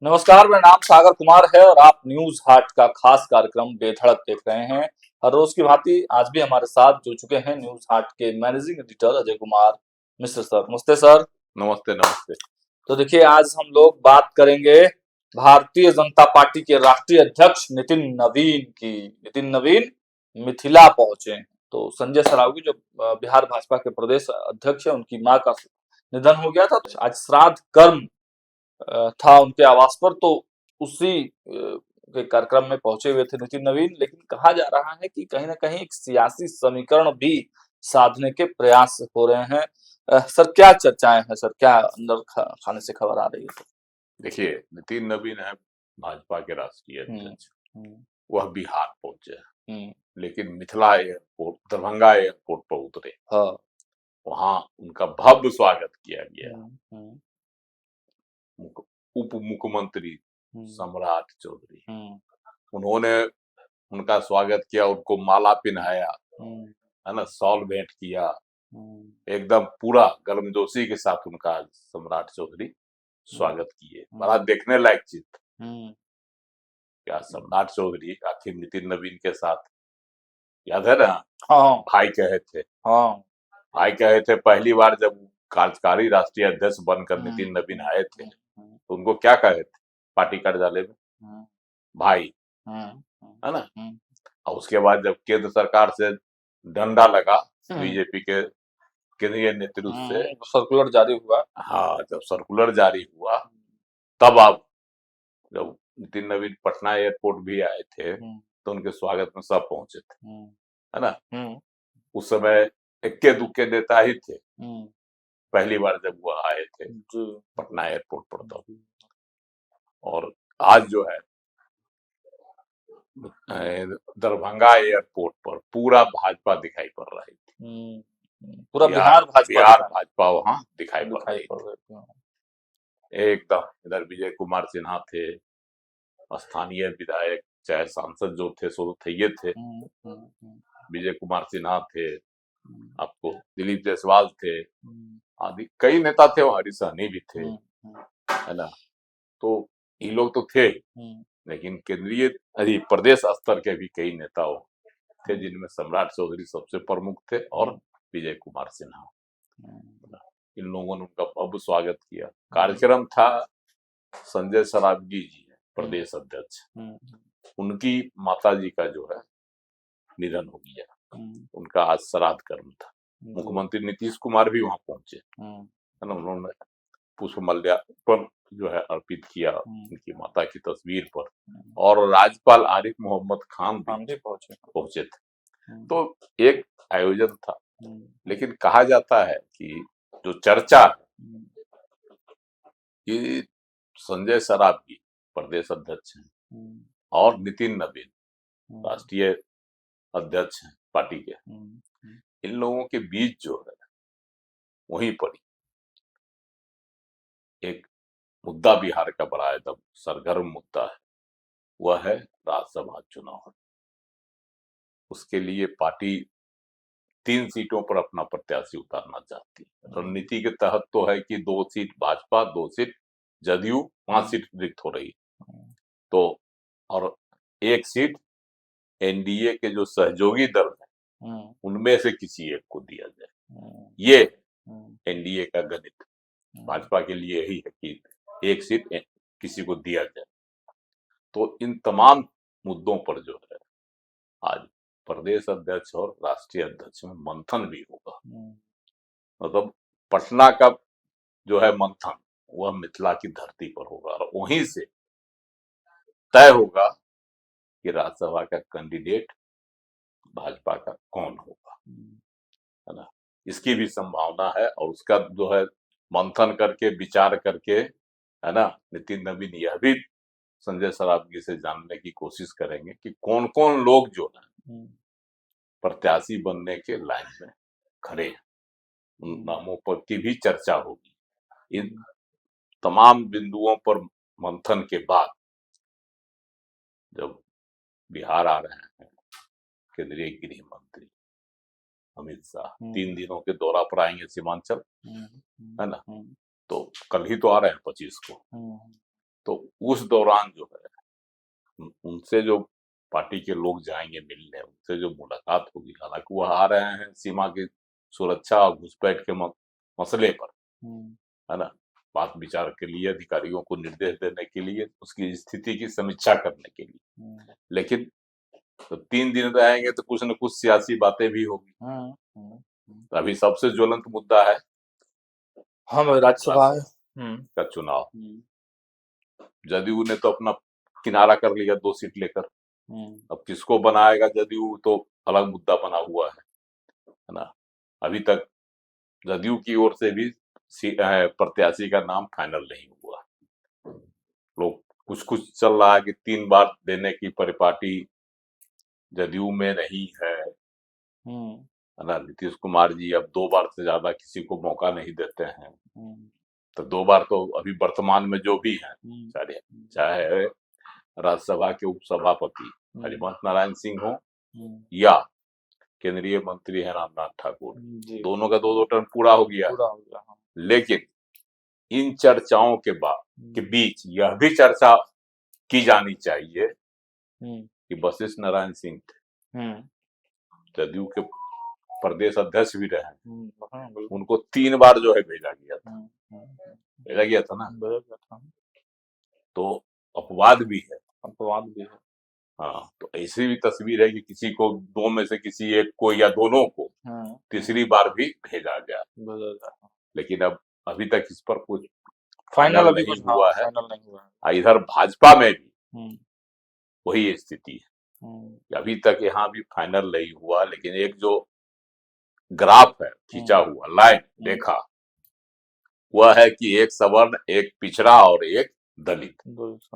नमस्कार, मेरा नाम सागर कुमार है और आप न्यूज हाट का खास कार्यक्रम बेधड़क देख रहे हैं। हर रोज की भांति आज भी हमारे साथ जुड़ चुके हैं न्यूज हाट के managing editor Ajay Kumar Mishra sir. नमस्ते सर। नमस्ते नमस्ते। तो देखिए, आज हम लोग बात करेंगे भारतीय जनता पार्टी के राष्ट्रीय अध्यक्ष नितिन नवीन की। नितिन नवीन मिथिला पहुंचे हैं। तो संजय सरावगी जो बिहार भाजपा के प्रदेश अध्यक्ष है, उनकी मां का निधन हो गया था। तो आज श्राद्ध कर्म था उनके आवास पर, तो उसी के कार्यक्रम में पहुंचे हुए थे नितिन नवीन। लेकिन कहा जा रहा है कि कहीं ना कहीं एक सियासी समीकरण भी साधने के प्रयास हो रहे हैं। सर, क्या चर्चाएं हैं सर, क्या अंदर खाने से खबर आ रही है? देखिए, नितिन नवीन है भाजपा के राष्ट्रीय अध्यक्ष। वह बिहार पहुंचे, लेकिन मिथिला एयरपोर्ट, दरभंगा एयरपोर्ट पर उतरे। हाँ। वहां उनका भव्य स्वागत किया गया। उप मुख्यमंत्री सम्राट चौधरी, उन्होंने उनका स्वागत किया, उनको माला पहनाया, है ना, शॉल भेंट किया। एकदम पूरा गर्मजोशी के साथ उनका सम्राट चौधरी स्वागत किए। बड़ा देखने लायक चीज। क्या सम्राट चौधरी आखिर नितिन नवीन के साथ, याद है ना? हाँ। भाई कहे थे। हाँ। भाई कहे थे। पहली बार जब कार्यकारी राष्ट्रीय अध्यक्ष बनकर नितिन नवीन आए थे, तो उनको क्या कहे थे पार्टी कार्यालय में? भाई, है ना? और उसके बाद जब केंद्र सरकार से डंडा लगा, बीजेपी के केंद्रीय नेतृत्व से सर्कुलर जारी हुआ। हाँ, जब सर्कुलर जारी हुआ, तब आप जब नितिन नवीन पटना एयरपोर्ट भी आए थे, तो उनके स्वागत में सब पहुंचे थे, है ना? उस समय इक्के दुक्के नेता ही थे, पहली बार जब वो आए थे पटना एयरपोर्ट पर। तो और आज जो है दरभंगा एयरपोर्ट पर पूरा भाजपा दिखाई पड़ रही थी। पूरा बिहार भाजपा वहां दिखाई पड़ रही थी एकदम। इधर विजय कुमार सिन्हा थे, स्थानीय विधायक चाहे सांसद जो थे सो थे, ये थे। विजय कुमार सिन्हा थे, आपको दिलीप जायसवाल थे, आदि कई नेता थे, हरीश सहनी भी थे, है ना? तो ये लोग तो थे, लेकिन केंद्रीय प्रदेश स्तर के भी कई नेता थे, जिनमें सम्राट चौधरी सबसे प्रमुख थे और विजय कुमार सिन्हा। इन लोगों ने उनका भव्य स्वागत किया। कार्यक्रम था संजय सरावगी जी, प्रदेश अध्यक्ष, उनकी माता जी का जो है निधन हो गया। उनका आज श्राद्ध कर्म था। मुख्यमंत्री नीतीश कुमार भी वहां पहुंचे, है ना? उन्होंने पुष्प माल्यार्पण जो है अर्पित किया उनकी माता की तस्वीर पर, और राज्यपाल आरिफ मोहम्मद खान भी पहुंचे थे। तो एक आयोजन था। लेकिन कहा जाता है कि जो चर्चा है कि संजय सरावगी प्रदेश अध्यक्ष हैं और नितिन नवीन राष्ट्रीय अध्यक्ष हैं पार्टी के, इन लोगों के बीच जो है वहीं पर एक मुद्दा बिहार का बड़ा एकदम सरगर्म मुद्दा है, वह है राज्यसभा चुनाव। उसके लिए पार्टी 3 सीटों पर अपना प्रत्याशी उतारना चाहती है। रणनीति के तहत तो है कि 2 seat Bhajpa, 2 seat JDU, 5 seat रिक्त हो रही। तो और 1 सीट एनडीए के जो सहयोगी दल है उनमें से किसी एक को दिया जाए। ये एनडीए का गणित भाजपा के लिए यही है कि 1 सीट किसी को दिया जाए। तो इन तमाम मुद्दों पर जो है आज प्रदेश अध्यक्ष और राष्ट्रीय अध्यक्ष में मंथन भी होगा। मतलब पटना का जो है मंथन, वह मिथिला की धरती पर होगा, और वहीं से तय होगा कि राज्यसभा का कैंडिडेट भाजपा का कौन होगा, है ना? इसकी भी संभावना है। और उसका जो है मंथन करके, विचार करके, है ना, नितिन नवीन यह भी संजय सरावगी से जानने की कोशिश करेंगे कि कौन कौन लोग जो है प्रत्याशी बनने के लाइन में खड़े हैं। उन नामों पर की भी चर्चा होगी। इन तमाम बिंदुओं पर मंथन के बाद जब बिहार आ रहे हैं केंद्रीय गृह मंत्री अमित शाह, 3 दिनों के दौरा पर आएंगे सीमांचल, है ना? तो कल ही तो आ रहे हैं 25 को। तो उस दौरान जो है उनसे जो पार्टी के लोग जाएंगे मिलने, उनसे जो मुलाकात होगी, हालांकि वो आ रहे हैं सीमा की सुरक्षा और घुसपैठ के मसले पर, है ना, बात विचार के लिए, अधिकारियों को निर्देश देने के लिए, उसकी स्थिति की समीक्षा करने के लिए। लेकिन तो 3 दिन रहेंगे तो कुछ न कुछ सियासी बातें भी होगी। तो अभी सबसे ज्वलंत मुद्दा है हाँ भाई, राज्यसभा है। का चुनाव। जदयू ने तो अपना किनारा कर लिया 2 सीट लेकर। अब किसको बनाएगा जदयू, तो अलग मुद्दा बना हुआ है ना। अभी तक जदयू की ओर से भी प्रत्याशी का नाम फाइनल नहीं हुआ। लोग कुछ कुछ चल रहा है कि 3 बार देने की परिपाटी जदयू में नहीं है ना। नीतीश कुमार जी अब 2 बार से ज्यादा किसी को मौका नहीं देते हैं। तो 2 बार तो अभी वर्तमान में जो भी है, चाहे राज्यसभा के उपसभापति हरिवंश नारायण सिंह हो या केंद्रीय मंत्री है रामनाथ ठाकुर, दोनों का 2 टर्म पूरा हो गया। लेकिन इन चर्चाओं के बीच यह भी चर्चा की जानी चाहिए कि वशिष्ठ नारायण सिंह जदयू के प्रदेश अध्यक्ष भी रहे, उनको 3 बार जो है भेजा गया था ना। तो अपवाद भी है। हाँ, तो ऐसी भी तस्वीर है कि किसी को 2 में से किसी एक को या दोनों को तीसरी बार भी भेजा गया। लेकिन अब अभी तक इस पर कुछ फाइनल नहीं हुआ है। इधर भाजपा में भी वही स्थिति है। अभी तक यहाँ भी फाइनल नहीं हुआ। लेकिन एक जो ग्राफ है खींचा हुआ लाइन देखा, वह है कि एक सवर्ण, एक पिछड़ा और एक दलित,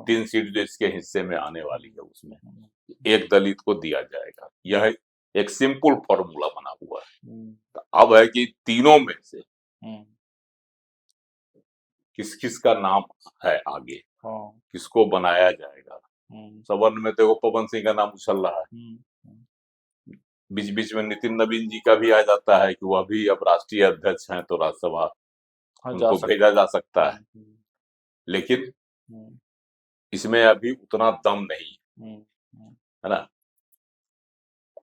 3 सीट जो इसके हिस्से में आने वाली है, उसमें एक दलित को दिया जाएगा। यह एक सिंपल फॉर्मूला बना हुआ है। तो अब है कि तीनों में से किस किस का नाम है आगे, किसको बनाया जाएगा। सवर्ण में तो पवन सिंह का नाम उछल रहा है। बीच बीच में नितिन नवीन जी का भी आ जाता है कि वह भी अब राष्ट्रीय अध्यक्ष हैं, तो राज्यसभा उनको भेजा जा सकता है। लेकिन इसमें अभी उतना दम नहीं है ना।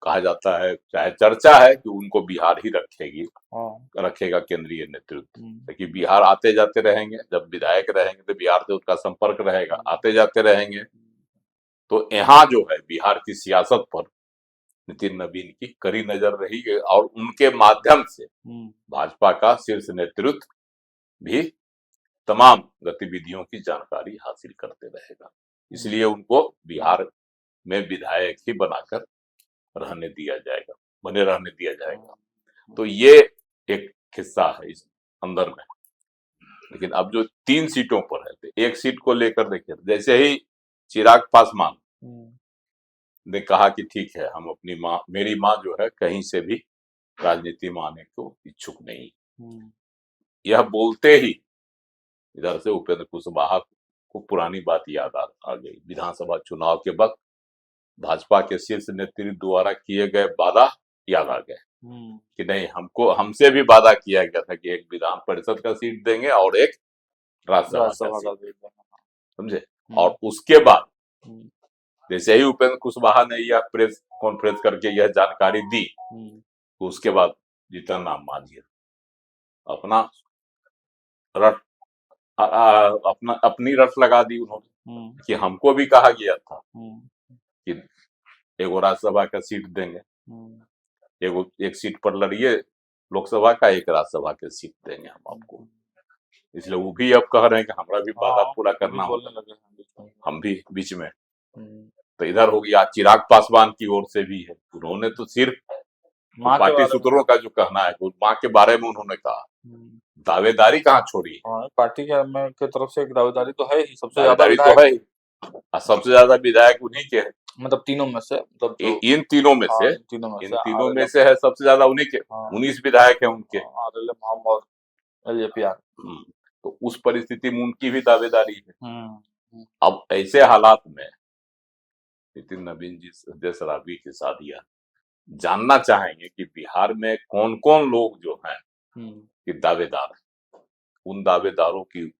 कहा जाता है, चाहे चर्चा है कि उनको बिहार ही रखेगा केंद्रीय नेतृत्व, लेकिन बिहार आते जाते रहेंगे। जब विधायक रहेंगे तो बिहार से उनका संपर्क रहेगा, आते जाते रहेंगे। तो यहाँ जो है बिहार की सियासत पर नितिन नवीन की कड़ी नजर रही और उनके माध्यम से भाजपा का शीर्ष नेतृत्व भी तमाम गतिविधियों की जानकारी हासिल करते रहेगा। इसलिए उनको बिहार में विधायक ही बनाकर बने रहने दिया जाएगा। तो ये एक हिस्सा है इस अंदर में। लेकिन अब जो 3 सीटों पर है, तो एक सीट को लेकर देखिए, जैसे ही चिराग पासवान ने कहा कि ठीक है, हम मेरी माँ जो है कहीं से भी राजनीति में आने को इच्छुक नहीं, यह बोलते ही इधर से उपेंद्र कुशवाहा को पुरानी बात याद आ गई। विधानसभा चुनाव के वक्त भाजपा के शीर्ष नेतृत्व द्वारा किए गए वादा याद आ गए कि नहीं, हमसे भी वादा किया गया था कि एक विधान परिषद का सीट देंगे और एक राज्यसभा का सीट, समझे। और उसके बाद जैसे ही उपेंद्र कुशवाहा ने यह प्रेस कॉन्फ्रेंस करके यह जानकारी दी, तो उसके बाद जीतन राम मांझी अपना रट अपनी रट लगा दी उन्होंने कि हमको भी कहा गया था कि एगो राज्यसभा का सीट देंगे, एक सीट पर लड़िए लोकसभा का, एक राज्यसभा के सीट देंगे हम आपको। इसलिए वो भी अब कह रहे हैं कि हमारा भी वादा पूरा करना होगा, हम भी बीच में। तो इधर हो गया चिराग पासवान की ओर से भी है, उन्होंने तो सिर्फ पार्टी सूत्रों का जो कहना है, माँ के बारे में उन्होंने कहा, दावेदारी कहाँ छोड़ी। पार्टी के तरफ से एक दावेदारी तो है ही, सबसे ज्यादा विधायक उन्हीं के है, मतलब तीनों में से, मतलब इन तीनों में से है सबसे ज्यादा उन्हीं के 19 विधायक है उनके, और LJPR। तो उस परिस्थिति में उनकी भी दावेदारी है। अब ऐसे हालात में नितिन नवीन जी संजय सरावगी की शादियां जानना चाहेंगे कि बिहार में कौन कौन लोग जो हैं कि दावेदार, उन दावेदारों की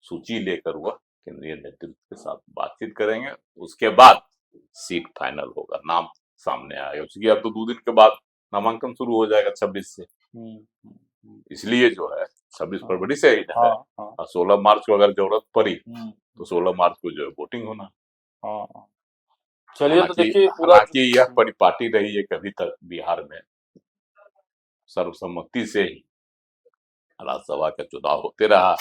सूची लेकर वह केंद्रीय नेतृत्व के साथ बातचीत करेंगे, उसके बाद सीट फाइनल होगा, नाम सामने आएगा। उसकी अब तो 2 दिन के बाद नामांकन शुरू हो जाएगा 26 से, इसलिए जो है 26 फरवरी से ही है, और 16 मार्च को अगर जरूरत पड़ी तो 16 मार्च को जो है वोटिंग होना। चलिए, तो देखिए पूरा हालांकि यह परिपाटी रही है कभी तक बिहार में सर्वसम्मति से ही राज्यसभा का चुनाव होते रहा।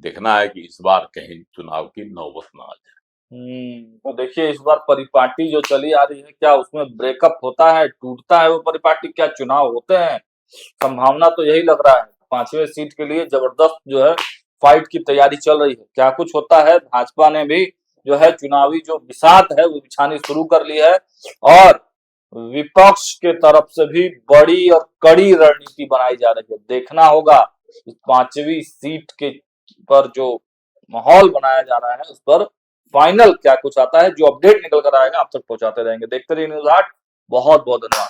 देखना है कि इस बार कहीं चुनाव की नौबत ना आ जाए। तो देखिए इस बार परिपाटी जो चली आ रही है, क्या उसमें ब्रेकअप होता है, टूटता है वो परिपाटी, क्या चुनाव होते हैं? संभावना तो यही लग रहा है। 5वें सीट के लिए जबरदस्त जो है फाइट की तैयारी चल रही है। क्या कुछ होता है, भाजपा ने भी जो है चुनावी जो बिसात है वो बिछानी शुरू कर ली है, और विपक्ष के तरफ से भी बड़ी और कड़ी रणनीति बनाई जा रही है। देखना होगा इस 5वीं सीट के पर जो माहौल बनाया जा रहा है उस पर फाइनल क्या कुछ आता है। जो अपडेट निकल कर आएगा आप तक पहुंचाते रहेंगे। देखते रहिए न्यूज़ 8। बहुत बहुत धन्यवाद।